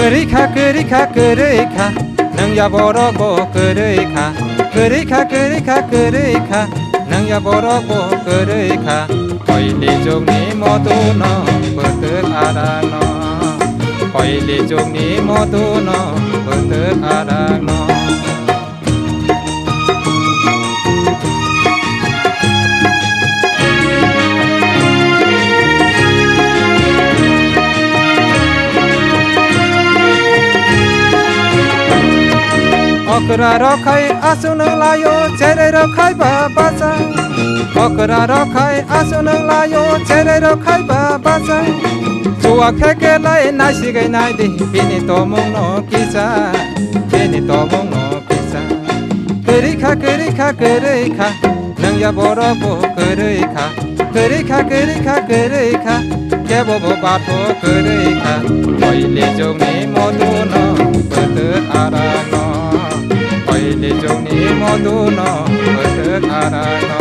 그리카 능야 보러고 그리카 능야 보러고 그리카 거일리 종니 모두노 버뜩 알아노 거일리 종니 모두노 버뜩 알아노 어그라 रखाई आसुन लायो चेरे रखाई बाबासा अकरा रखाई आसुन लायो चेरे रखाई बाबासा जुआ खेकेलाई नासिगै नाइदि बिनि तमुङ न किसा बिनि तमुङ न किसा करिखा नों या बरबो करिखा केबो बाथो करिखा कइले जोंनि मधुन बदो आरान कइले जोंनि मधुन बदो Aran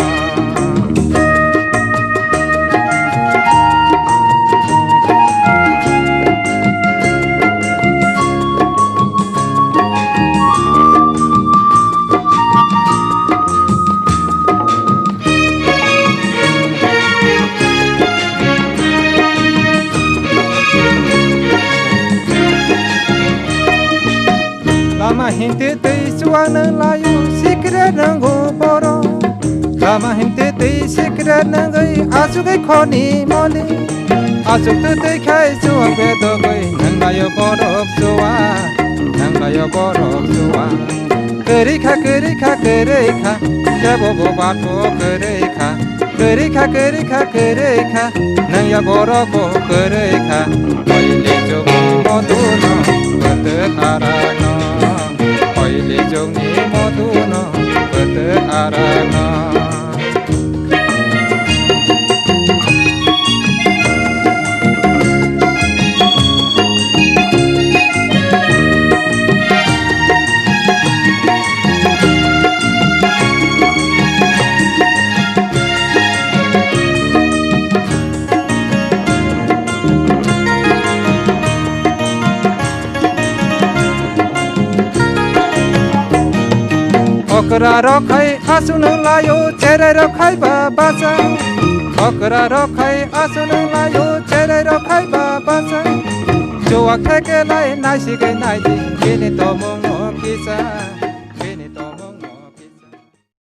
Lama hinte tei suana layu sikra nango poro Lama hinte tei sikra nangai asugai khoni mole Asuk te tei khai suang pedo goi nanglayo borok suwa Nanglayo borok suwa Kerikha Kebo bo bato kerikha Nangya borok bo kerikha Koile jogi moduno Betek arano Koile jogi moduno Betek arano अकरा रखाई आसुन लायो चेरे रखाई बाबासा अकरा रखाई आसुन लायो चेरे रखाई बाबासा जुआ खेकेलाई नासिगै नाइदि बिनि तमुङ न किसा